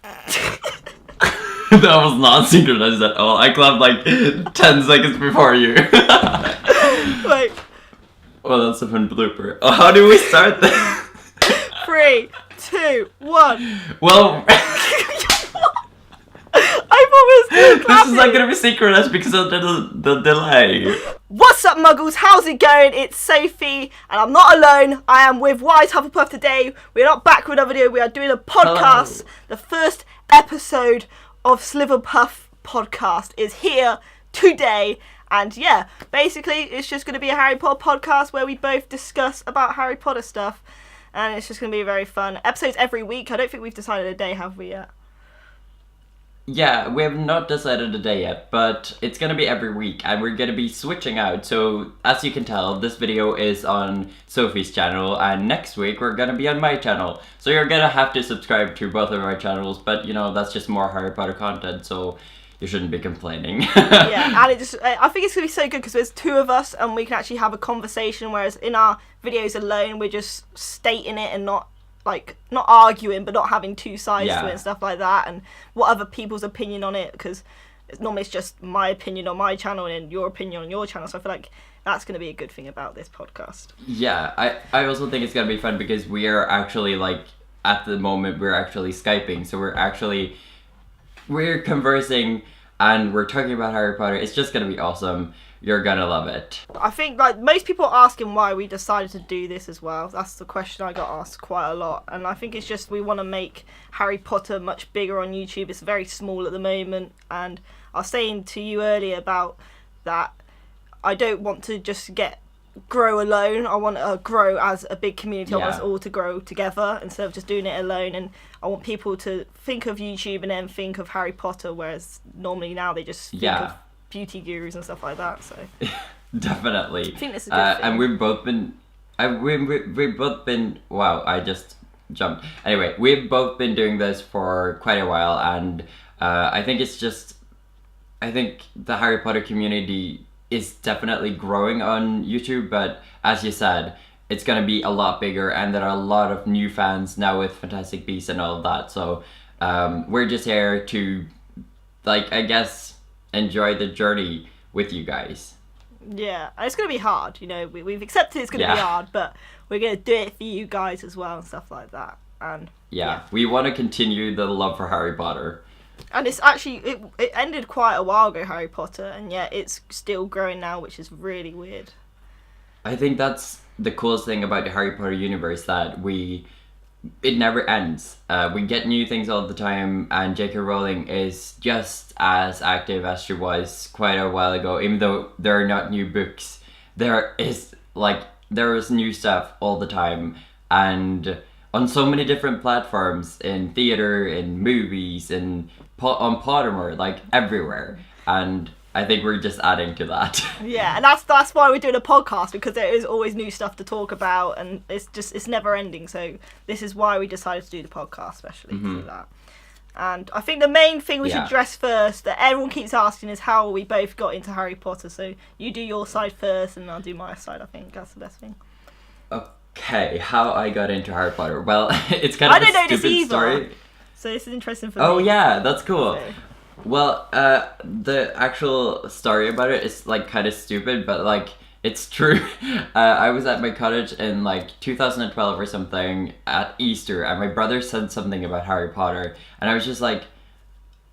That was not synchronized at all. I clapped like 10 seconds before you. Wait. Well, that's a fun blooper. Oh, how do we start this? 3, 2, 1. Well, I thought we were still clapping. this is not gonna be synchronized because of the delay. What's up, Muggles? How's it going? It's Sophie, and I'm not alone. I am with Wise Hufflepuff today. We're not back with another video. We are doing a podcast. Hello. The first episode of Sliverpuff podcast is here today. And yeah, basically, it's just going to be a Harry Potter podcast where we both discuss about Harry Potter stuff. And it's just going to be very fun. Episodes every week. I don't think we've decided a day, have we yet? Yeah, we have not decided a day yet, but it's gonna be every week, and we're gonna be switching out. So, as you can tell, this video is on Sophie's channel, and next week we're gonna be on my channel. So you're gonna have to subscribe to both of our channels, but you know, that's just more Harry Potter content, so you shouldn't be complaining. Yeah, and I think it's gonna be so good because there's two of us, and we can actually have a conversation, whereas in our videos alone, we're just stating it and not arguing, but not having two sides to it and stuff like that, and what other people's opinion on it, because normally it's just my opinion on my channel and your opinion on your channel, so I feel like that's going to be a good thing about this podcast. Yeah, I also think it's going to be fun because we are actually, like, at the moment we're actually Skyping, so we're conversing and we're talking about Harry Potter. It's just going to be awesome. You're gonna love it. I think, like, most people are asking why we decided to do this as well. That's the question I got asked quite a lot. And I think it's just we want to make Harry Potter much bigger on YouTube. It's very small at the moment. And I was saying to you earlier about that I don't want to just grow alone. I want to grow as a big community. I want us all to grow together instead of just doing it alone. And I want people to think of YouTube and then think of Harry Potter, whereas normally now they just think of beauty gurus and stuff like that. So definitely, I think this is a good thing. And we've both been wow, I just jumped. Anyway, we've both been doing this for quite a while, and I think the Harry Potter community is definitely growing on YouTube, but as you said, it's gonna be a lot bigger, and there are a lot of new fans now with Fantastic Beasts and all of that, so we're just here to, like, I guess, enjoy the journey with you guys. Yeah, and it's going to be hard, you know, we've accepted it's going to be hard, but we're going to do it for you guys as well and stuff like that. And we want to continue the love for Harry Potter. And it's actually, it ended quite a while ago, Harry Potter, and yet it's still growing now, which is really weird. I think that's the coolest thing about the Harry Potter universe, that it never ends. We get new things all the time, and J.K. Rowling is just as active as she was quite a while ago. Even though there are not new books, there is new stuff all the time, and on so many different platforms, in theater, in movies, on Pottermore, like everywhere. And I think we're just adding to that. Yeah, and that's why we're doing a podcast, because there is always new stuff to talk about, and it's never ending. So this is why we decided to do the podcast, especially for that. And I think the main thing we should address first, that everyone keeps asking, is how we both got into Harry Potter. So you do your side first, and I'll do my side. I think that's the best thing. Okay, how I got into Harry Potter. Well, it's kind of a stupid story. So this is interesting for me. Oh yeah, that's cool. So. Well, the actual story about it is, like, kind of stupid, but, like, it's true. I was at my cottage in, like, 2012 or something at Easter, and my brother said something about Harry Potter, and I was just like,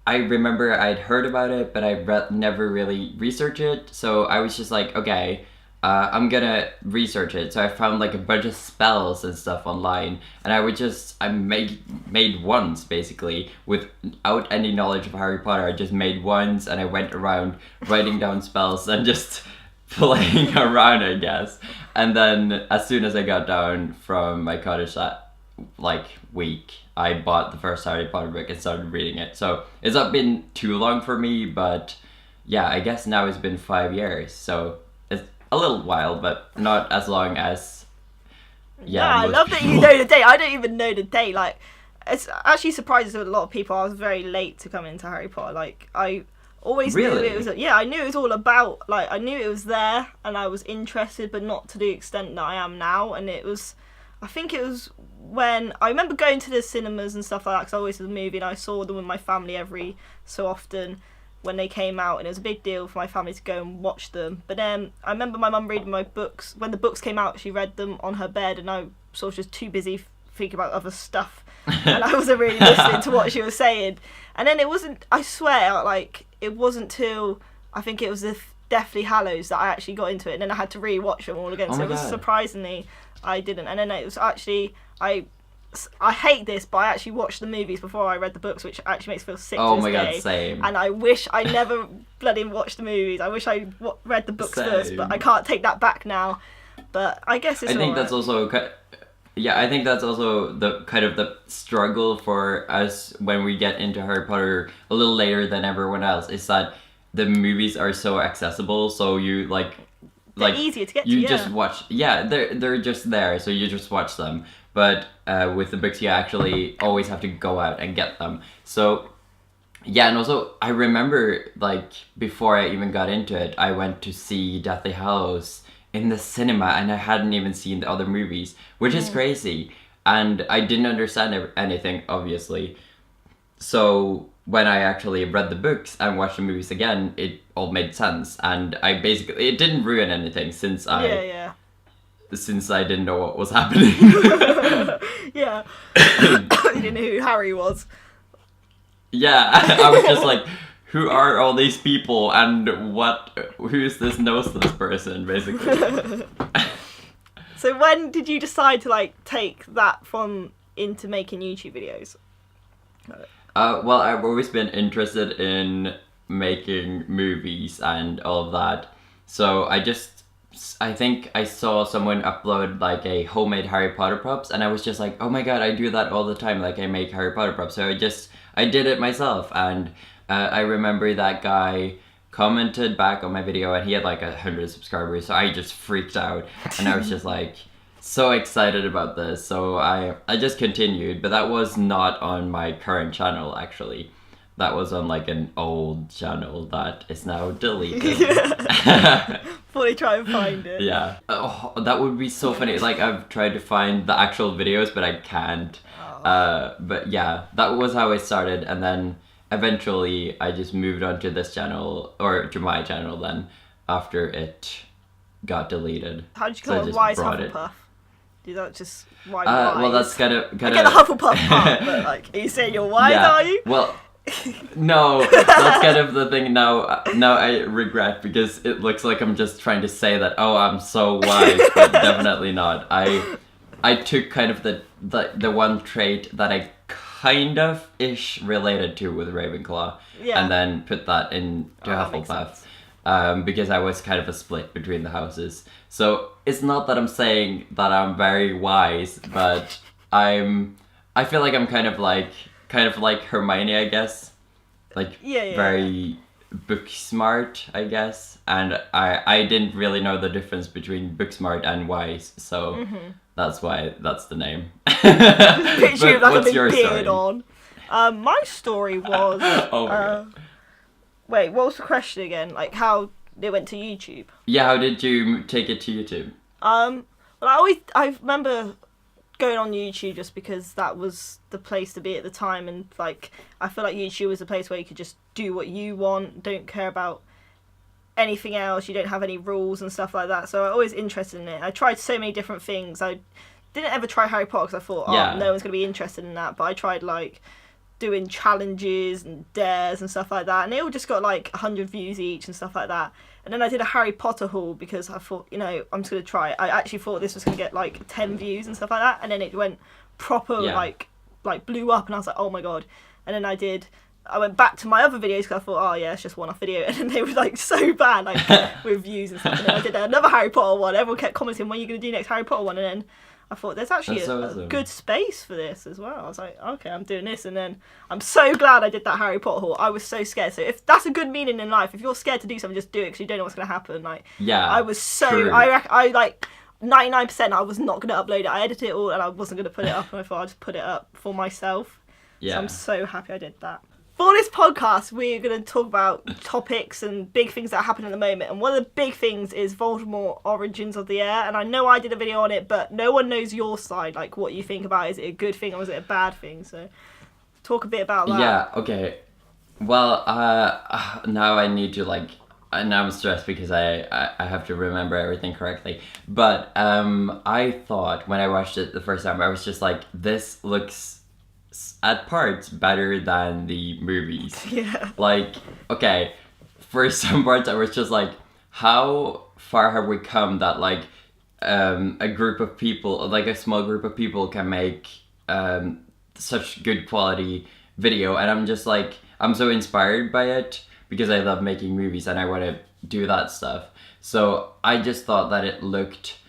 I remember I'd heard about it, but I never really researched it, so I was just like, okay, I'm gonna research it. So I found, like, a bunch of spells and stuff online, and I made wands, basically, without any knowledge of Harry Potter. I just made wands, and I went around writing down spells and just playing around, I guess. And then as soon as I got down from my cottage that, like, week, I bought the first Harry Potter book and started reading it. So it's not been too long for me, but yeah, I guess now it's been 5 years, so it's a little while, but not as long as I love that you know the date. I don't even know the date. Like, it's actually surprises a lot of people. I was very late to come into Harry Potter. Like, I always knew it was. I knew it was all about. Like, I knew it was there, and I was interested, but not to the extent that I am now. And it was. I think it was when I remember going to the cinemas and stuff like that, because I always did the movie and I saw them with my family every so often when they came out, and it was a big deal for my family to go and watch them. But then I remember my mum reading my books. When the books came out, she read them on her bed, and I was sort of just too busy thinking about other stuff, and I wasn't really listening to what she was saying. And then it wasn't, I swear, like, it wasn't till, I think it was the Deathly Hallows that I actually got into it, and then I had to re-watch them all again. Oh so my it was God. surprisingly, I didn't. And then it was actually, I hate this, but I actually watched the movies before I read the books, which actually makes me feel sick Oh to my this God, day. same. And I wish I never bloody watched the movies. I wish I read the books Same. first, but I can't take that back now. But I guess it's I think alright. that's also I think that's also the kind of the struggle for us when we get into Harry Potter a little later than everyone else, is that the movies are so accessible, so you They're easier to get to, you yeah. just watch, they're just there, so you just watch them. But with the books, you actually always have to go out and get them. So yeah, and also I remember, like, before I even got into it, I went to see Deathly Hallows in the cinema, and I hadn't even seen the other movies, which is crazy. And I didn't understand anything, obviously. So when I actually read the books and watched the movies again, it all made sense. And it didn't ruin anything, since Yeah. since I didn't know what was happening. Yeah. You didn't know who Harry was. Yeah, I was just like, who are all these people, and who's this noseless person, basically. So when did you decide to, like, take that from into making YouTube videos? Well, I've always been interested in making movies and all of that. So I think I saw someone upload, like, a homemade Harry Potter props, and I was just like, oh my God, I do that all the time. Like, I make Harry Potter props. So I did it myself. And I remember that guy commented back on my video, and he had like 100 subscribers. So I just freaked out, and I was just like so excited about this. So I just continued, but that was not on my current channel, actually. That was on, like, an old channel that is now deleted. Fully try and find it. Yeah. Oh, that would be so funny. Like, I've tried to find the actual videos, but I can't. But yeah, that was how I started, and then eventually I just moved on to this channel, or to my channel then, after it got deleted. How did you So come I up with just Wise brought it. Why's Did that just why? Well, that's kind of. I get the Hufflepuff part, but, like, are you saying you're wise? Yeah. Are you? Well, no, that's kind of the thing now. Now I regret, because it looks like I'm just trying to say that, oh, I'm so wise, but definitely not. I took kind of the one trait that I kind of ish related to with Ravenclaw, Yeah. and then put that into that makes Hufflepuff, because I was kind of a split between the houses. So it's not that I'm saying that I'm very wise, but I feel like I'm kind of like Hermione, I guess, like very book smart, I guess, and I didn't really know the difference between book smart and wise, so that's why that's the name. Picture of, like, what's a big your beard story? on. My story was. Oh my God. Wait, what was the question again? Like, how it went to YouTube? Yeah, how did you take it to YouTube? Well, I remember going on YouTube just because that was the place to be at the time, and, like, I feel like YouTube was a place where you could just do what you want, don't care about anything else, you don't have any rules and stuff like that. So I was always interested in it. I tried so many different things. I didn't ever try Harry Potter because I thought, no one's gonna be interested in that. But I tried, like, doing challenges and dares and stuff like that, and they all just got like 100 views each and stuff like that. And then I did a Harry Potter haul because I thought, I'm just gonna try it. I actually thought this was gonna get like 10 views and stuff like that, and then it went proper like blew up, and I was like, oh my God. And then I went back to my other videos because I thought, oh yeah, it's just one-off video, and then they were like so bad, like with views and stuff. And then I did another Harry Potter one. Everyone kept commenting, when are you gonna do next Harry Potter one? And then I thought, there's actually a good space for this as well. I was like, okay, I'm doing this. And then I'm so glad I did that Harry Potter haul. I was so scared. So if that's a good meaning in life, if you're scared to do something, just do it, because you don't know what's going to happen. Like, yeah, I was so, true. I like 99% I was not going to upload it. I edited it all and I wasn't going to put it up. And I thought I'd just put it up for myself. Yeah. So I'm so happy I did that. For this podcast, we're going to talk about topics and big things that happen at the moment. And one of the big things is Voldemort Origins of the Heir. And I know I did a video on it, but no one knows your side, like what you think about it. Is it a good thing or is it a bad thing? So talk a bit about that. Yeah, okay. Well, now I need to now I'm stressed because I have to remember everything correctly. But I thought when I watched it the first time, I was just like, this looks at parts better than the movies. Yeah. Like, okay, for some parts I was just like, how far have we come that like a group of people, like a small group of people can make such good quality video, and I'm just like, I'm so inspired by it because I love making movies and I want to do that stuff. So I just thought that it looked,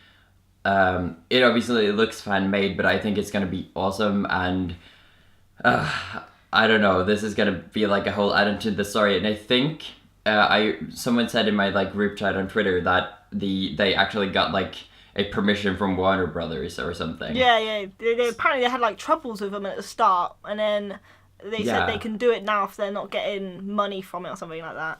it obviously looks fan made, but I think it's gonna be awesome. And I don't know, this is gonna be like a whole add-on to the story. And I think someone said in my like group chat on Twitter that they actually got like a permission from Warner Brothers or something. Yeah. They apparently they had like troubles with them at the start, and then they said they can do it now if they're not getting money from it or something like that.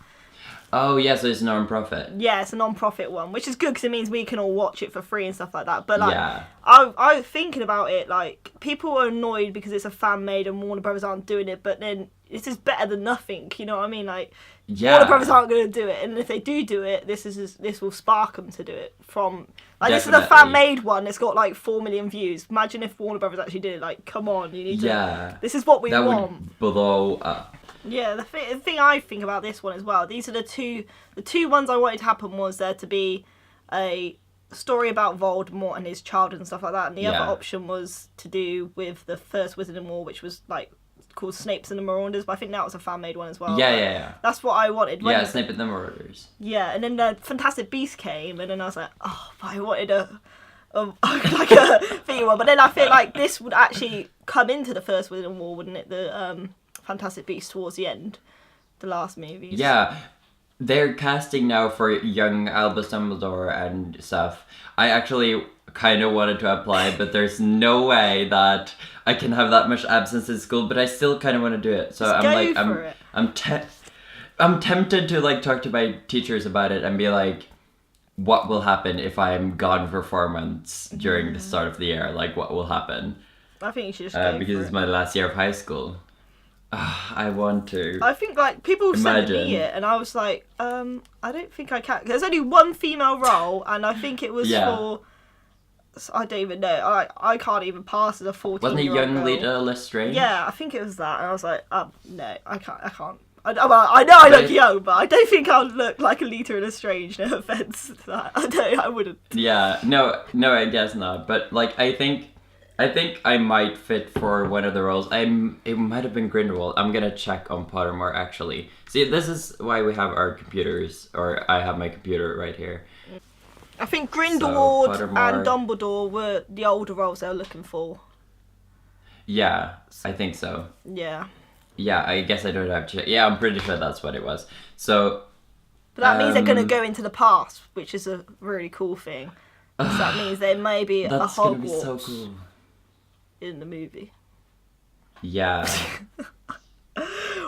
Oh yeah, so it's non-profit. Yeah, it's a non-profit one, which is good because it means we can all watch it for free and stuff like that. But like, yeah. I was thinking about it, like, people are annoyed because it's a fan-made and Warner Brothers aren't doing it, but then this is better than nothing, you know what I mean? Like, Warner Brothers aren't going to do it, and if they do it, this will spark them to do it. From like, Definitely. This is a fan-made one. It's got like 4 million views. Imagine if Warner Brothers actually did it. Like, come on, you need to. Yeah. This is what we that want. Would blow up. Yeah, the thing I think about this one as well, these are the two ones I wanted to happen was there to be a story about Voldemort and his childhood and stuff like that, and the other option was to do with the first Wizard and War, which was like called Snapes and the Marauders, but I think that was a fan-made one as well. Yeah. That's what I wanted. Snape and the Marauders. Yeah, and then the Fantastic Beasts came, and then I was like, oh, but I wanted like a thing one, but then I feel like this would actually come into the first Wizard and War, wouldn't it? The Fantastic Beasts towards the end, the last movies. Yeah, they're casting now for young Albus Dumbledore and stuff. I actually kind of wanted to apply, but there's no way that I can have that much absence in school. But I still kind of want to do it. So I'm tempted to like talk to my teachers about it and be like, what will happen if I'm gone for 4 months during the start of the year? Like, what will happen? I think you should just go because for it's my last year of high school. I want to. I think like people sent me it, and I was like, I don't think I can. There's only one female role, and I think it was for. I don't even know. I can't even pass as a 14-year-old. Wasn't it young Lita Lestrange? Yeah, I think it was that, and I was like, no, I can't. I know I look young, but I don't think I'll look like a Lita Lestrange. No offense to that. I wouldn't. Yeah, no, I guess not. But like, I think I might fit for one of the roles. It might have been Grindelwald. I'm gonna check on Pottermore actually. See, this is why we have our computers, or I have my computer right here. I think Grindelwald and Dumbledore were the older roles they were looking for. Yeah, I think so. Yeah. Yeah, I guess I don't have to check. Yeah, I'm pretty sure that's what it was. So. But that means they're gonna go into the past, which is a really cool thing. So that means there may be a Hogwarts. That's gonna be so cool. In the movie. Yeah.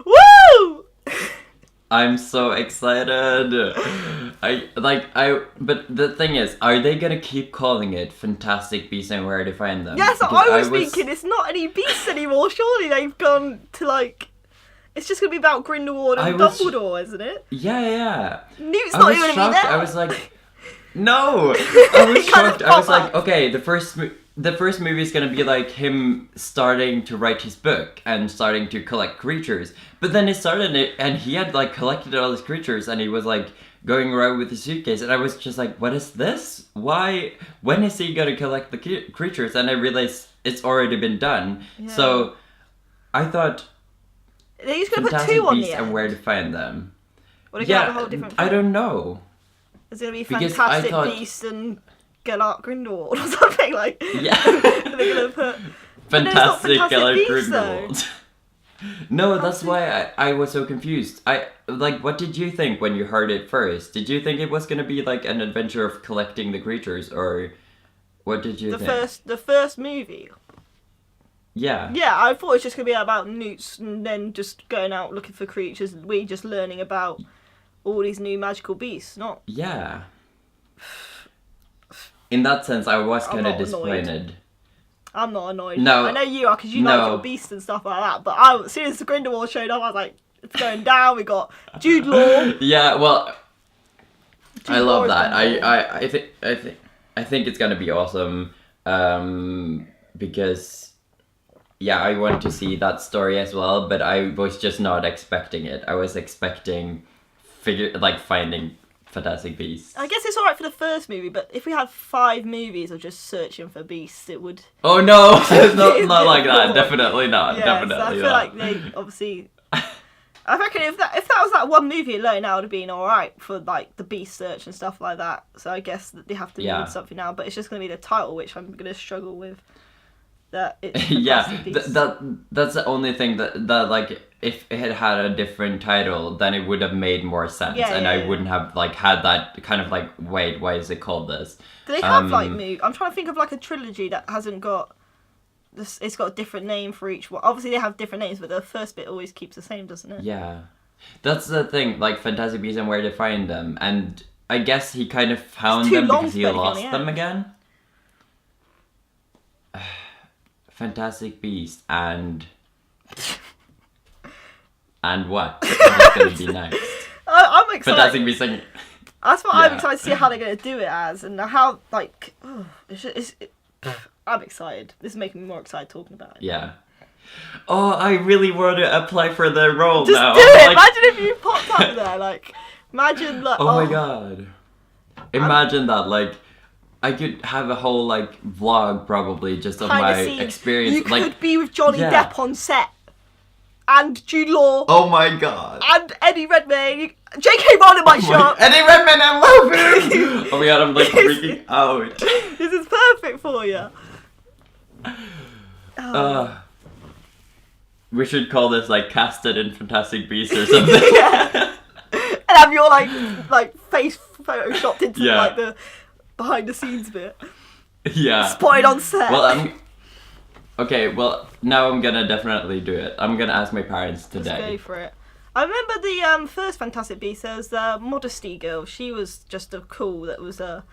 Woo! I'm so excited. But the thing is, are they gonna keep calling it Fantastic Beasts and Where to Find Them? Yes, I was thinking it's not any beasts anymore. Surely they've gone to like, it's just gonna be about Grindelwald and Dumbledore, isn't it? Yeah. Newt's not even gonna be there. I was like, no. I was shocked. I was like, okay, the first movie is gonna be like him starting to write his book and starting to collect creatures. But then it started and he had like collected all his creatures and he was like going around with his suitcase, and I was just like, what is this? Why? When is he gonna collect the creatures? And I realized it's already been done. Yeah. So I thought they're just gonna put 2 on the end. And Where to Find Them. Well, have a whole different I don't know. It's gonna be Fantastic Beasts and Gellert Grindelwald or something like. Yeah. They're gonna put Fantastic Gellert Grindelwald. No, that's why I was so confused. What did you think when you heard it first? Did you think it was gonna be like an adventure of collecting the creatures, or what did you think? The first movie. Yeah. Yeah, I thought it was just going to be about newts and then just going out looking for creatures. We just learning about all these new magical beasts, not... Yeah. In that sense, I was kind of not disappointed. I'm not annoyed. No. I know you are, because you like your beasts and stuff like that, but as soon as the Grindelwald showed up, I was like, it's going down. We got Jude Law. Yeah, well, I love that. I think it's gonna be awesome, because, yeah, I want to see that story as well, but I was just not expecting it. I was expecting finding Fantastic Beasts. I guess it's alright for the first movie, but if we had 5 movies of just searching for beasts, it would... Oh no, it's not like that. Definitely not. Yeah, Definitely so I feel not. like they obviously... I reckon if that was that one movie alone, that would have been alright for like the beast search and stuff like that. So I guess that they have to move something now, but it's just going to be the title, which I'm going to struggle with. That it's yeah, that's the only thing that like if it had a different title, then it would have made more sense, I wouldn't have like had that kind of like, wait, why is it called this? Do they have like I'm trying to think of like a trilogy that hasn't got this. It's got a different name for each one. Obviously they have different names, but the first bit always keeps the same, doesn't it? Yeah, that's the thing. Like Fantastic Beasts and Where to Find Them, and I guess he kind of found them because he lost them again. Fantastic Beast and what? What's going to be next? I'm excited. Fantastic Beast singing. That's what I'm excited to see how they're going to do it as, and how like I'm excited. This is making me more excited talking about it. Yeah. Oh, I really want to apply for the role Just now. do it. Like... Imagine if you popped up there. Like, imagine like. Oh my god. Imagine that. Like, I could have a whole like vlog probably just of my experience. You like, could be with Johnny Depp on set, and Jude Law. Oh my god. And Eddie Redmayne. J.K. Rowling might show up. Eddie Redmayne, I love him. Oh my god, I'm like freaking out. This is perfect for you. We should call this like Casted in Fantastic Beasts or something. Yeah. And have your like face photoshopped into like the behind the scenes bit. Yeah. Spotted on set. Well, well, now I'm gonna definitely do it. I'm gonna ask my parents today. Let's go for it. I remember the first Fantastic Beasts. There was the Modesty girl. She was just a cool. That was a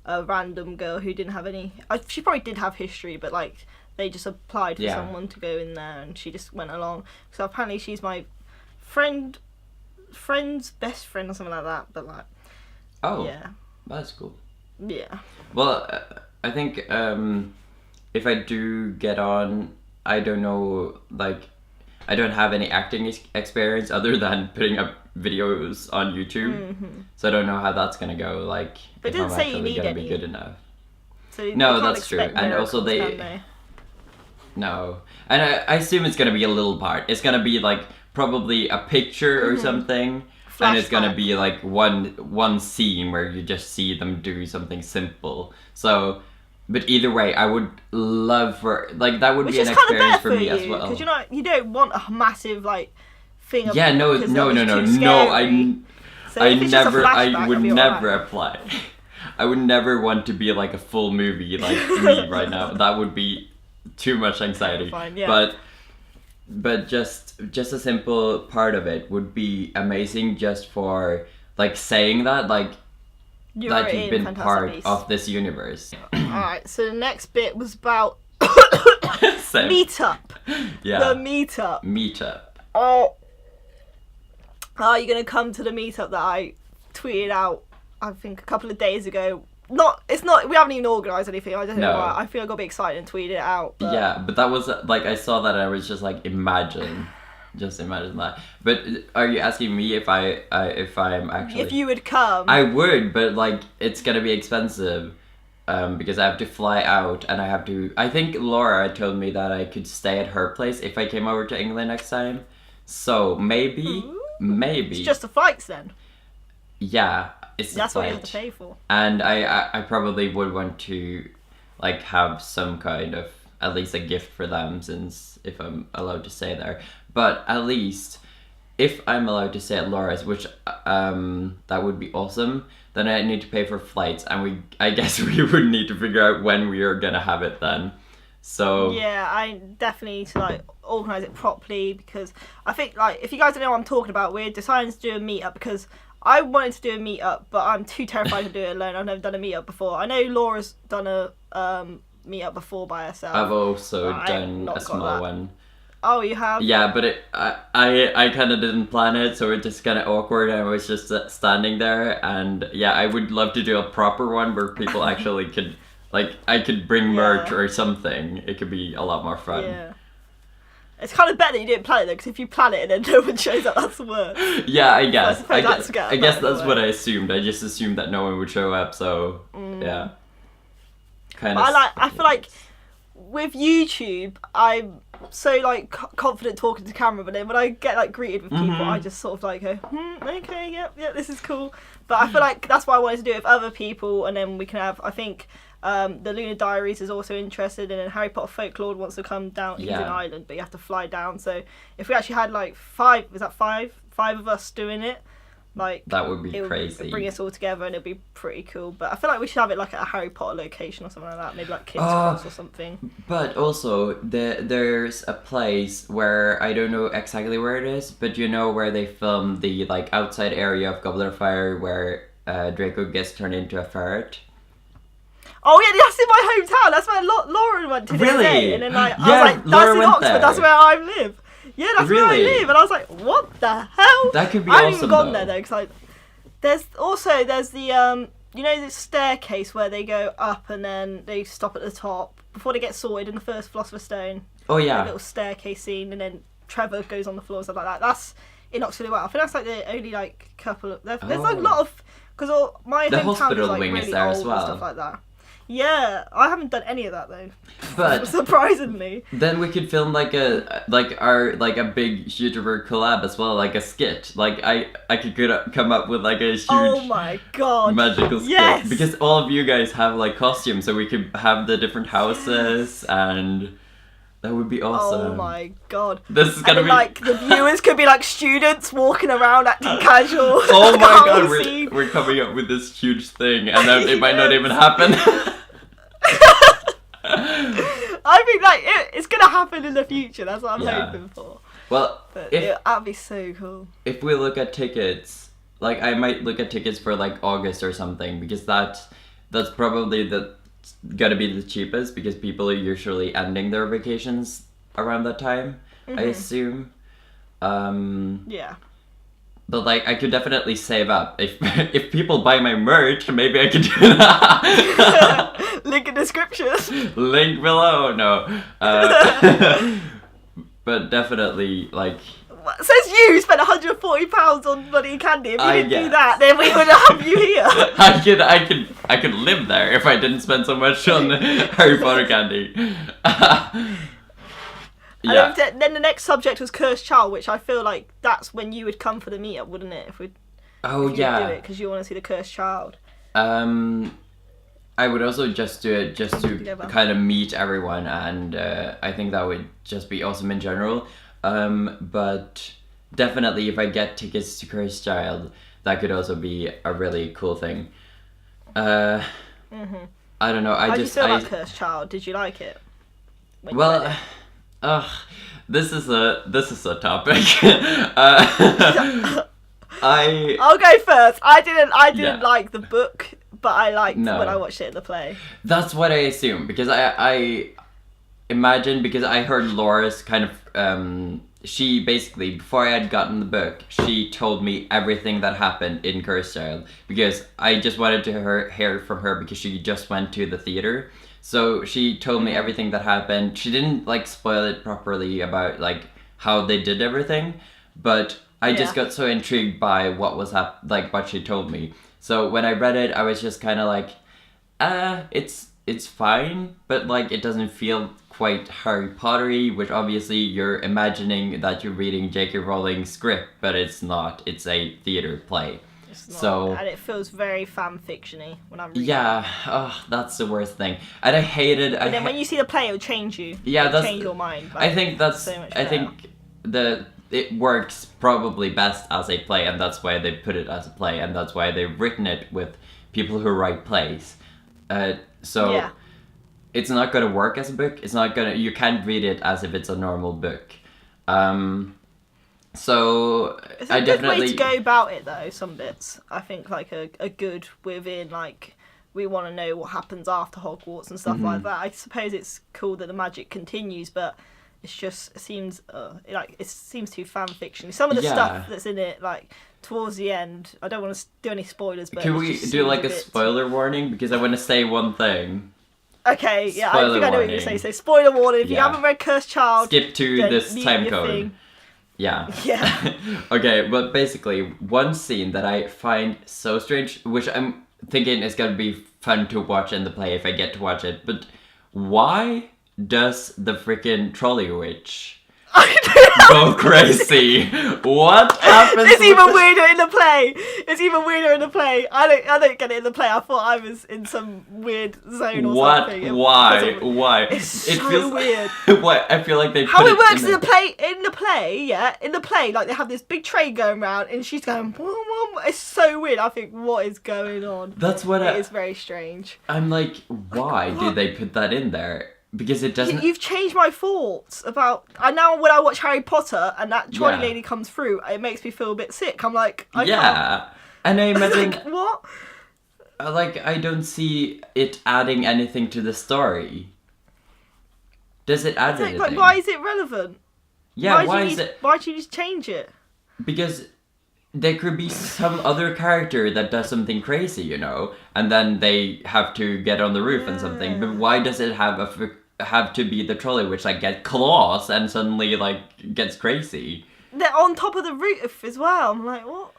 random girl who didn't have any. She probably did have history, but like they just applied for someone to go in there, and she just went along. So apparently she's my friend's best friend or something like that. But like, yeah, that's cool. Yeah. Well, I think if I do get on, I don't know, like, I don't have any acting experience other than putting up videos on YouTube. Mm-hmm. So I don't know how that's gonna go. Like, but if I'm actually gonna be good enough. So no, that's true. And also they. No, and I assume it's gonna be a little part. It's gonna be like probably a picture or something. Flashback. And it's gonna be like one scene where you just see them do something simple. So, but either way, I would love for like that would be an experience for me as well. Because you don't want a massive like thing. Yeah, no. I would never apply. I would never want to be like a full movie like me right now. That would be too much anxiety. Fine, yeah. But just a simple part of it would be amazing, just for like saying that like that you've been part of this universe. Alright, so the next bit was about meetup. Yeah. The meetup. Meetup. Oh, are you gonna come to the meetup that I tweeted out? I think a couple of days ago. It's not. We haven't even organised anything. I don't know why. I feel I got to be excited and tweet it out. But... Yeah, but that was like I saw that and I was just like, imagine that. But are you asking me if I'm actually? If you would come. I would, but like it's gonna be expensive, because I have to fly out and I have to. I think Laura told me that I could stay at her place if I came over to England next time. So maybe. It's just the flights then. Yeah. That's what you have to pay for. And I probably would want to like have some kind of at least a gift for them, since if I'm allowed to stay there. But at least if I'm allowed to stay at Laura's, which that would be awesome, then I need to pay for flights, and I guess we would need to figure out when we are gonna have it then. So yeah, I definitely need to like organise it properly, because I think like if you guys don't know what I'm talking about, we're deciding to do a meetup because I wanted to do a meetup, but I'm too terrified to do it alone. I've never done a meetup before. I know Laura's done a meetup before by herself. I've also I've done not a got small that. one. Oh, you have? Yeah, but I kind of didn't plan it, so it just kind of awkward. I was just standing there, and yeah, I would love to do a proper one where people actually could, like, I could bring merch or something. It could be a lot more fun. Yeah. It's kind of better that you didn't plan it though, because if you plan it and then no one shows up, that's the worst. Yeah, I guess. So I guess that's what I assumed. I just assumed that no one would show up, so yeah. Kind of. I feel like with YouTube, I'm so like confident talking to camera, but then when I get like greeted with people, I just sort of like go, okay, yep, this is cool. But I feel like that's why I wanted to do it with other people, and then we can have, I think, the Lunar Diaries is also interested, and then Harry Potter Folklore wants to come down. He's in Ireland, but you have to fly down. So if we actually had like five of us doing it, like that would be crazy. It'd bring us all together, and it'd be pretty cool. But I feel like we should have it like at a Harry Potter location or something like that, maybe like King's Cross or something. But also, there's a place where I don't know exactly where it is, but you know where they filmed the like outside area of Goblet of Fire where Draco gets turned into a ferret. Oh yeah, that's in my hometown. That's where Lauren went to. Really? Day. And then like, Yeah, I was like, that's in Oxford. there. That's where I live. Yeah, that's where I Really? live. And I was like, what the hell? That could be I haven't awesome, even gone though. there though, because like, there's the you know, the staircase where they go up and then they stop at the top before they get sorted in the first Philosopher's Stone. Oh yeah. The little staircase scene, and then Trevor goes on the floor and stuff like that. That's in Oxford as well. I think that's like the only like couple of there's like a lot of, because my The hometown hospital is like wing is really there old as well. and stuff like that. Yeah, I haven't done any of that though. But surprisingly, then we could film like a big YouTuber collab as well, like a skit. Like I could come up with like a huge oh my god, magical skit, yes! because all of you guys have like costumes, so we could have the different houses, and that would be awesome. Oh my god, this is gonna be like the viewers could be like students walking around acting casual. Oh my god, we're coming up with this huge thing, and then it might not even happen. I think like it's gonna happen in the future. That's what I'm hoping for. Well, but that'd be so cool. If we look at tickets, like I might look at tickets for like August or something, because that's probably gotta be the cheapest, because people are usually ending their vacations around that time. I assume. Yeah. But like I could definitely save up if people buy my merch. Maybe I could do that. Link in description. Link below. No. But definitely like. Says you spent £140 on money and candy. If you didn't do that, then we would have you here. I could live there if I didn't spend so much on Harry Potter candy. Yeah. And then the next subject was Cursed Child, which I feel like that's when you would come for the meetup, wouldn't it? If you do it, because you want to see the Cursed Child. I would also just do it just to kind of meet everyone, and I think that would just be awesome in general. But definitely, if I get tickets to Cursed Child, that could also be a really cool thing. I don't know. How did you feel about Cursed Child? Did you like it? This is a topic. I'll go first. I didn't like the book, but I liked when I watched it in the play. That's what I assume, because I imagine, because I heard Laura's kind of she basically, before I had gotten the book, she told me everything that happened in Cursed Child, because I just wanted to hear from her, because she just went to the theater. So she told me everything that happened. She didn't like spoil it properly about like how they did everything, but I just got so intrigued by what was what she told me. So when I read it, I was just kind of like, it's fine, but like it doesn't feel quite Harry Pottery, which obviously you're imagining that you're reading J.K. Rowling's script, but it's not. It's a theater play. And it feels very fan fictiony when I'm reading. Yeah, that's the worst thing. And I hated. But then when you see the play, it'll change you. It'll change your mind. I think that's. So much better. I think it works probably best as a play, and that's why they put it as a play, and that's why they've written it with people who write plays. it's not gonna work as a book. You can't read it as if it's a normal book. So It's a good way to go about it, though. Some bits, I think, like a good within, like, we want to know what happens after Hogwarts and stuff like that. I suppose it's cool that the magic continues, but it seems too fan fiction. Some of the stuff that's in it, like towards the end, I don't want to do any spoilers, but can we do like a spoiler warning, because I want to say one thing. Okay, yeah, I think I know what you're saying. So spoiler warning: if you haven't read Cursed Child, skip to this time code. Yeah. Yeah. Okay, but basically, one scene that I find so strange, which I'm thinking is gonna be fun to watch in the play if I get to watch it, but why does the freaking trolley witch go crazy? What happens? It's even weirder in the play. I don't get it in the play. I thought I was in some weird zone or something. Why? It's so weird. What? I feel like they how put it works in the play. In the play, like they have this big train going around, and she's going. Whoom, whoom. It's so weird. I think, what is going on? That's what it is very strange. I'm like, why did they put that in there? Because it doesn't. You've changed my thoughts about. And now when I watch Harry Potter and that trolley lady comes through, it makes me feel a bit sick. I'm like, I can't. And I imagine. Like, what? Like, I don't see it adding anything to the story. Does it add anything? Like, why is it relevant? Yeah, why do you just change it? Because there could be some other character that does something crazy, you know, and then they have to get on the roof and something. But why does it have to be the trolley which like get claws and suddenly like gets crazy? They're on top of the roof as well. I'm like, what?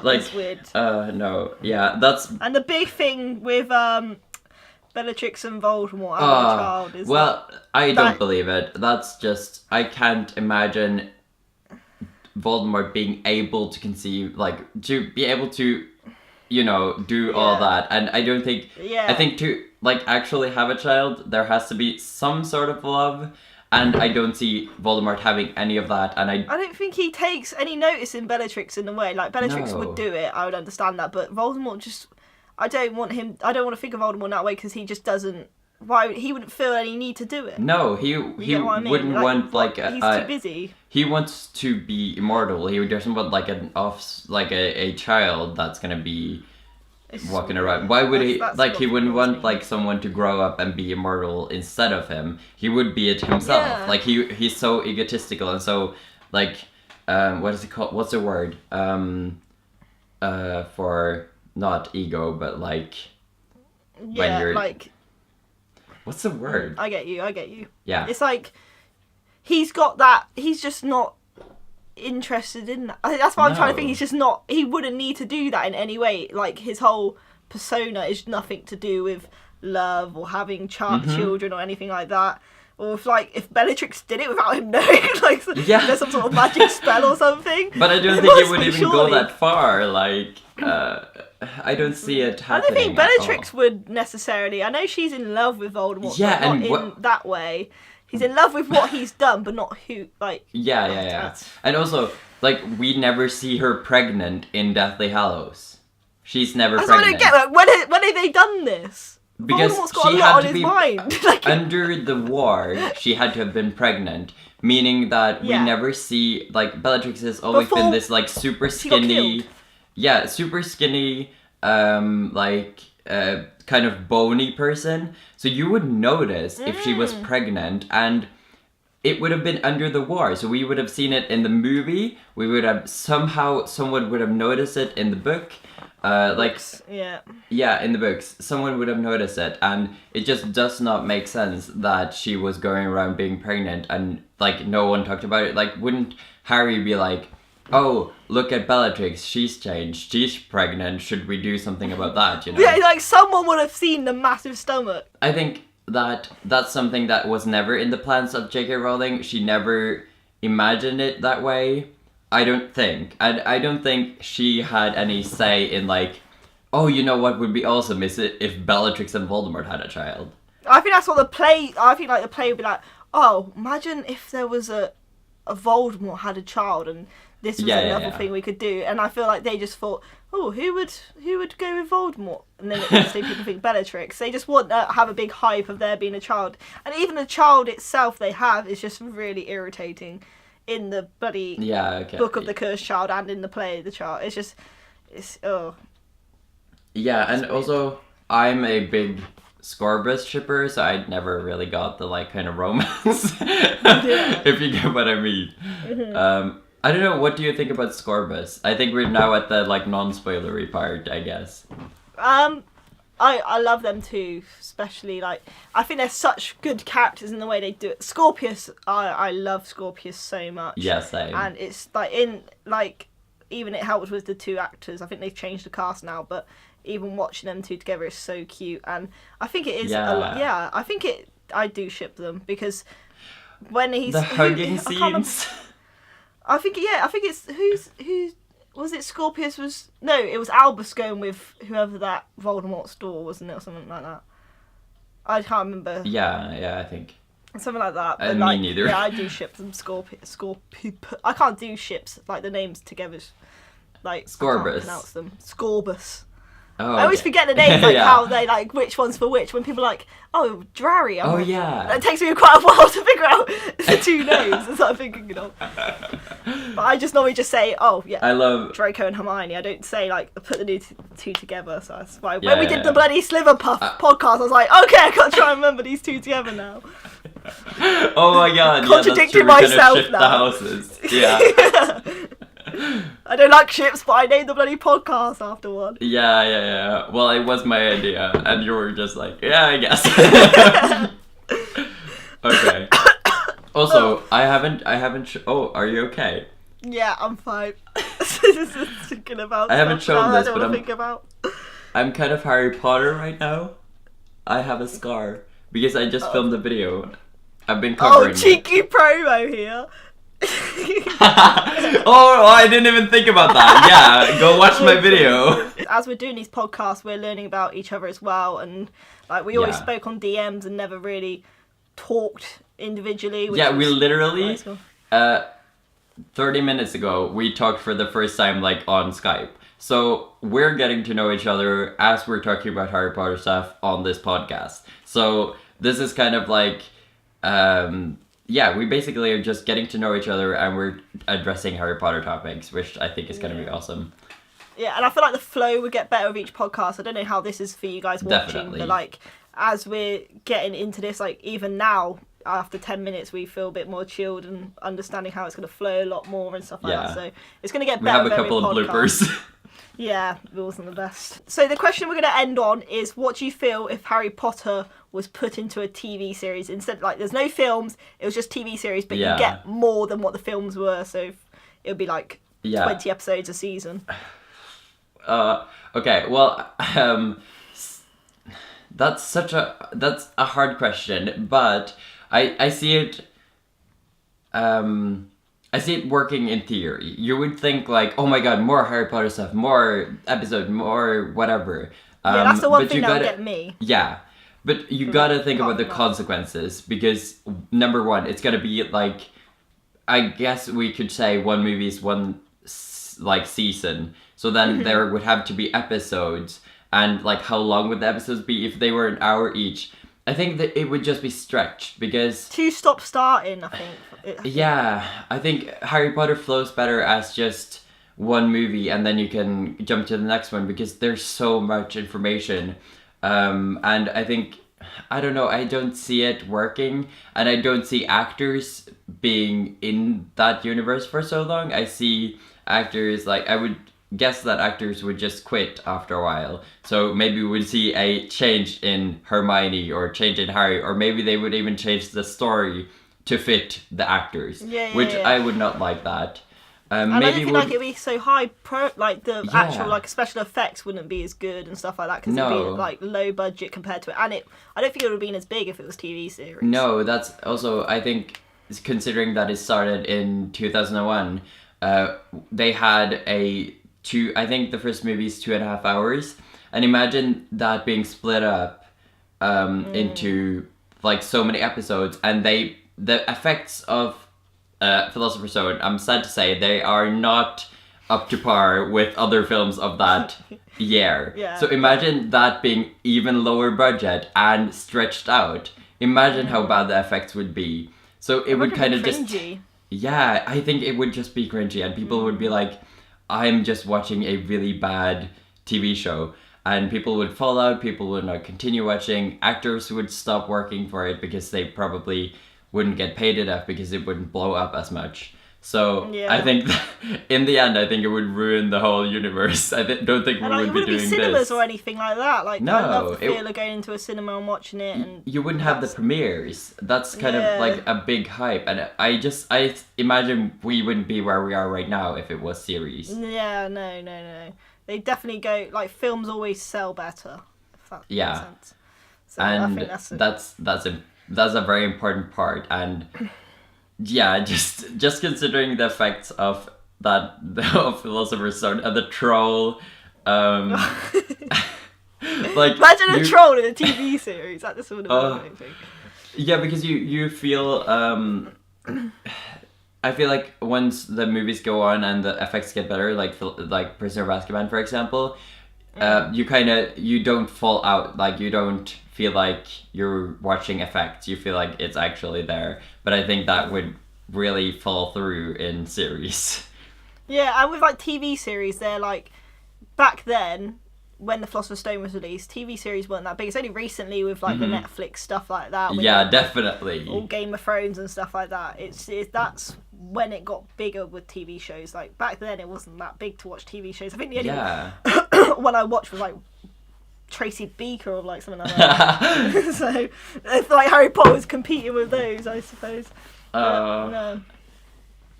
That's weird. No, yeah, that's. And the big thing with Bellatrix and Voldemort as a child is. Well, I don't believe it. That's just, I can't imagine Voldemort being able to conceive, like, to be able to, you know, do all that. And I don't think, I think to, like, actually have a child, there has to be some sort of love. And I don't see Voldemort having any of that. And I don't think he takes any notice in Bellatrix in a way. Like, Bellatrix would do it, I would understand that. But Voldemort just, I don't want to think of Voldemort that way, because he just doesn't. He wouldn't feel any need to do it. No, he wouldn't want like he's too busy. He wants to be immortal. He doesn't want like a child that's gonna be walking around. Why would he? Like, he wouldn't want like someone to grow up and be immortal instead of him. He would be it himself. Yeah. Like he's so egotistical and so like what is it called? What's the word? For not ego, but like when you're like. What's the word? I get you. Yeah. It's like, he's got that, he's just not interested in that. That's what I'm trying to think. He's just not, he wouldn't need to do that in any way. Like, his whole persona is nothing to do with love or having children or anything like that. Or if Bellatrix did it without him knowing, like, there's some sort of magic spell or something. But I don't think it would even go that far, like, I don't see it happening. I don't think Bellatrix would necessarily. I know she's in love with Voldemort, but not in that way. He's in love with what he's done, but not who, like... Yeah. And also, like, we never see her pregnant in Deathly Hallows. She's never pregnant. That's what I don't get. Like, when have they done this? Because Voldemort's got a lot on his mind. Like, under the war, she had to have been pregnant. Meaning that we never see... Like, Bellatrix has always been this, like, super skinny... Yeah, super skinny, kind of bony person. So you would notice if she was pregnant, and it would have been under the war. So we would have seen it in the movie. We would have someone would have noticed it in the book. In the books, someone would have noticed it, and it just does not make sense that she was going around being pregnant and like no one talked about it. Like, wouldn't Harry be like, oh, look at Bellatrix, she's changed, she's pregnant, should we do something about that, you know? Yeah, like, someone would have seen the massive stomach. I think that's something that was never in the plans of J.K. Rowling. She never imagined it that way. I don't think. I don't think she had any say in, like, oh, you know what would be awesome is it if Bellatrix and Voldemort had a child. I think that's what the play, the play would be like, oh, imagine if there was a Voldemort had a child and this was another thing we could do. And I feel like they just thought, oh, who would go with Voldemort? And then obviously people think Bellatrix. They just want to have a big hype of there being a child. And even the child itself they have is just really irritating in the bloody book of the Cursed Child and in the play of the child. It's Yeah, and also I'm a big Scorbus shipper, so I never really got the like kind of romance. If you get what I mean. Mm-hmm. I don't know, what do you think about Scorbus? I think we're now at the like non-spoilery part, I guess. I love them too, especially like I think they're such good characters in the way they do it. Scorpius, I love Scorpius so much. Yes, same. And it's like even it helped with the two actors. I think they've changed the cast now, but even watching them two together is so cute, and I think it is. I think I do ship them because when he's the hugging scenes. I think it's who's was it? Scorpius was it was Albus going with whoever that Voldemort store, wasn't it, or something like that. I can't remember. Yeah, I think something like that. But me neither. Yeah, I do ship them. Scorpius. I can't do ships like the names together. Like Scorbus. I can't pronounce them. Scorbus. Oh, I always forget the names, like how they like which one's for which. When people are like, oh, Drarry. It takes me quite a while to figure out the two names. That's what I'm thinking of. But I just normally just say, oh yeah, I love Draco and Hermione. I don't say like put the two together. So that's why when we did the bloody Sliverpuff podcast, I was like, okay, I gotta try and remember these two together now. Oh my god! Contradicting myself now. The houses. Yeah. I don't like ships, but I named the bloody podcast after one. Yeah. Well, it was my idea, and you were just like, yeah, I guess. Okay. Also, I haven't. Oh, are you okay? Yeah, I'm fine. Thinking about. I haven't shown this, but I'm kind of Harry Potter right now. I have a scar because I just filmed a video. I've been covering. Oh, cheeky promo here. Oh, I didn't even think about that. Yeah, go watch my video. As we're doing these podcasts, we're learning about each other as well, and like we always spoke on DMs and never really talked individually. Yeah, we literally 30 minutes ago we talked for the first time like on Skype. So we're getting to know each other as we're talking about Harry Potter stuff on this podcast. So this is kind of like we basically are just getting to know each other and we're addressing Harry Potter topics, which I think is going to be awesome. Yeah, and I feel like the flow would get better with each podcast. I don't know how this is for you guys watching, Definitely. But like as we're getting into this, like even now, after 10 minutes, we feel a bit more chilled and understanding how it's going to flow a lot more and stuff like that. So it's going to get better. We have a couple of bloopers. Yeah, it wasn't the best. So the question we're going to end on is, what do you feel if Harry Potter was put into a TV series? Instead, like, there's no films, it was just TV series, but you get more than what the films were, so it would be like 20 episodes a season. Okay, well, that's a hard question, but I see it, I see it working in theory. You would think like, oh my god, more Harry Potter stuff, more episode, more whatever. Yeah, that's the one thing that'll get me. Yeah, but you gotta think about the consequences, because number one, it's gonna be like, I guess we could say one movie is one like season. So then there would have to be episodes, and like how long would the episodes be if they were an hour each? I think that it would just be stretched because... To stop starting, I think. Yeah, I think Harry Potter flows better as just one movie and then you can jump to the next one because there's so much information. And I think, I don't know, I don't see it working, and I don't see actors being in that universe for so long. I see actors, like, I would guess that actors would just quit after a while. So maybe we would see a change in Hermione or change in Harry, or maybe they would even change the story to fit the actors, which I would not like that. And maybe I don't think like it'd be so high like the actual like special effects wouldn't be as good and stuff like that, because it'd be like low budget compared to it, and I don't think it would have been as big if it was TV series. No, that's also, I think, considering that it started in 2001, they had I think the first movie is 2.5 hours, and imagine that being split up into like so many episodes, and the effects of Philosopher's Stone, I'm sad to say they are not up to par with other films of that year. Yeah. So imagine that being even lower budget and stretched out. Imagine how bad the effects would be. So it would kind of just... Yeah, I think it would just be cringy, and people would be like, I'm just watching a really bad TV show. And people would fall out, people would not continue watching, actors would stop working for it because they probably wouldn't get paid enough because it wouldn't blow up as much. So I think that in the end, I think it would ruin the whole universe. Don't think we would be doing this. Cinemas or anything like that. Like, no, I love the feel of going into a cinema and watching it. And you wouldn't have the premieres. That's kind of like a big hype. And I imagine we wouldn't be where we are right now if it was series. Yeah, no. They definitely go, like, films always sell better, if that makes sense. So and I think that's a very important part. And yeah, just considering the effects of of Philosopher's Stone and the troll, like, imagine a troll in a TV series. That just wouldn't have been anything. Yeah, because you feel I feel like once the movies go on and the effects get better, like Prisoner of Azkaban, for example, you don't fall out. Like, you don't feel like you're watching effects. You feel like it's actually there. But I think that would really fall through in series. Yeah, and with like TV series, they're like, back then, when the Philosopher's Stone was released, TV series weren't that big. It's only recently with like the Netflix stuff like that. Yeah, definitely. All Game of Thrones and stuff like that. That's when it got bigger with TV shows. Like, back then, it wasn't that big to watch TV shows. I think the only one I watched was like Tracy Beaker or like something like that. So it's like Harry Potter was competing with those, I suppose. No.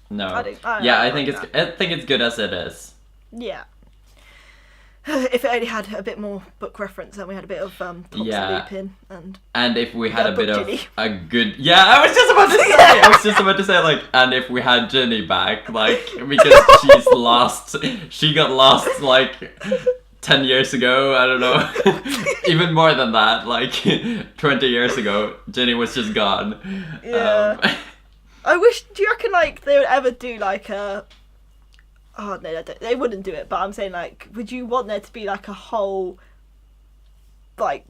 I think it's good as it is. Yeah. If it only had a bit more book reference and we had a bit of Thompson Lupin and if we had a bit Ginny. of a good I was just about to say like, and if we had Ginny back, like, because she got lost like 10 years ago, I don't know. Even more than that, like 20 years ago, Ginny was just gone. Yeah. Do you reckon like they would ever do like a... Oh, no, they wouldn't do it, but I'm saying, like, would you want there to be, like, a whole, like,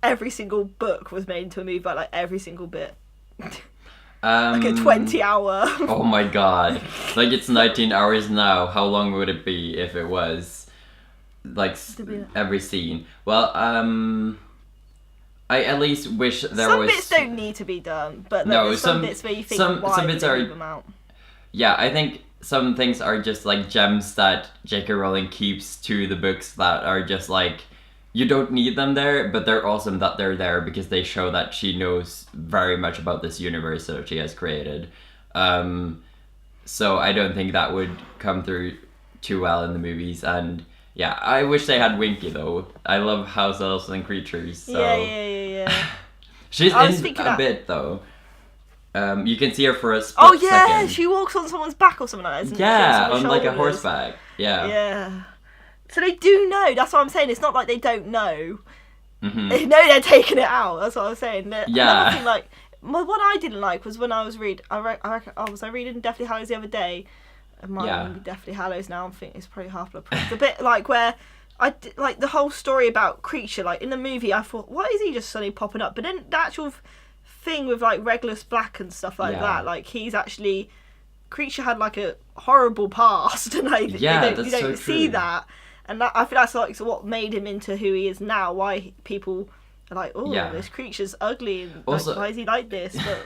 every single book was made into a movie, but, like, every single bit? Like a 20-hour... Oh, my God. Like, it's 19 hours now. How long would it be if it was, like, every scene? Well, I at least wish there was... Some bits don't need to be done, but there's some bits where you think, why some bits leave them out? Yeah, I think... Some things are just like gems that J.K. Rowling keeps to the books that are just like, you don't need them there, but they're awesome that they're there because they show that she knows very much about this universe that she has created. So I don't think that would come through too well in the movies. And yeah, I wish they had Winky though. I love house elves and creatures. So. Yeah. She's in a bit though. You can see her for a split second. Oh yeah, she walks on someone's back or something like that, isn't she? Yeah, on like a horseback. Yeah. Yeah. So they do know. That's what I'm saying. It's not like they don't know. Mm-hmm. They know they're taking it out. That's what I'm saying. Another thing, like, what I didn't like was when I was reading. Was I reading Deathly Hallows the other day? It might be Deathly Hallows now. I think it's probably Half-Blood Prince. The bit like where like the whole story about Creature. Like in the movie, I thought, why is he just suddenly popping up? But then the actual thing with like Regulus Black and stuff like that, like he's actually... Creature had like a horrible past, and like you don't see that, and that, I feel that's like what made him into who he is now. Why people are like, this creature's ugly, and also, like, why is he like this? But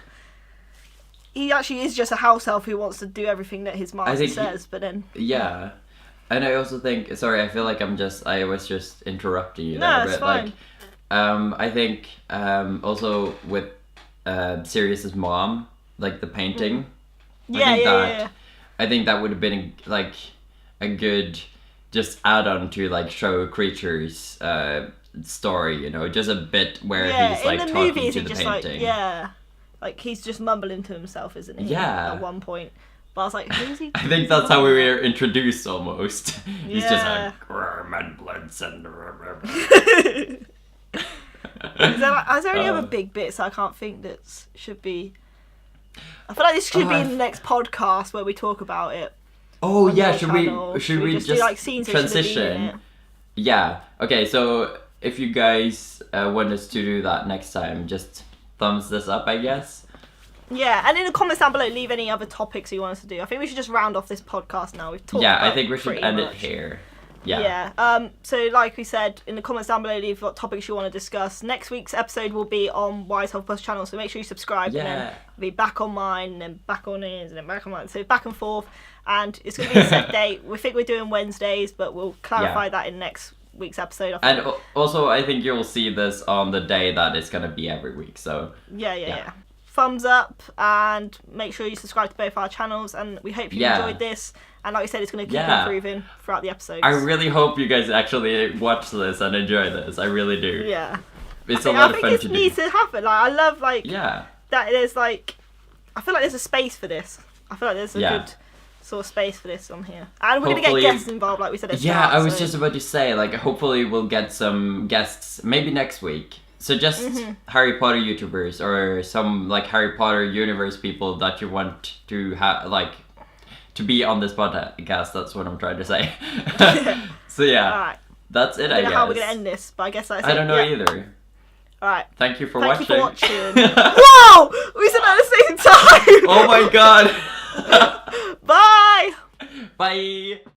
he actually is just a house elf who wants to do everything that his master says. But then and I also think, sorry, I feel like I was just interrupting you there a bit. It's fine. Like, I think also with Sirius's mom, like the painting. I think that would have been like a good just add-on to like show Creature's story, you know, just a bit where he's like in the talking movie, to the painting. Like he's just mumbling to himself, isn't he? Yeah. At one point, but I was like, who's he? I think that's how we were introduced almost. He's just like remembrance and. Is there any other big bits I can't think that should be? I feel like this should be in the next podcast where we talk about it. Oh yeah, should we just do, like, scenes transition? Yeah. Okay, so if you guys want us to do that next time, just thumbs this up, I guess. Yeah, and in the comments down below, leave any other topics you want us to do. I think we should just round off this podcast now. We've talked about I think we should end much. it here. Yeah. Yeah. So like we said, in the comments down below, leave what topics you want to discuss. Next week's episode will be on Wise Health Plus channel, so make sure you subscribe. Yeah. And then be back on mine, and then back on his, and then back on mine. So back and forth. And it's going to be a set date. We think we're doing Wednesdays, but we'll clarify that in next week's episode. And also, I think you'll see this on the day that it's going to be every week. So yeah. Thumbs up, and make sure you subscribe to both our channels. And we hope you enjoyed this. And like we said, it's going to keep improving throughout the episodes. I really hope you guys actually watch this and enjoy this. I really do. Yeah. It's a lot of fun to do. I think it needs to happen. Like, I love, like, that there's, like, I feel like there's a space for this. I feel like there's a good sort of space for this on here. And we're going to get guests involved, like we said at the start. I was just about to say, like, hopefully we'll get some guests, maybe next week. So just Harry Potter YouTubers or some, like, Harry Potter universe people that you want to have, like, to be on this podcast. That's what I'm trying to say. So Alright. That's it, I guess. I don't know how we're going to end this, but I guess that's it. I don't know either. Alright. Thank you for watching. Whoa! We said that at the same time! Oh my god! Bye! Bye!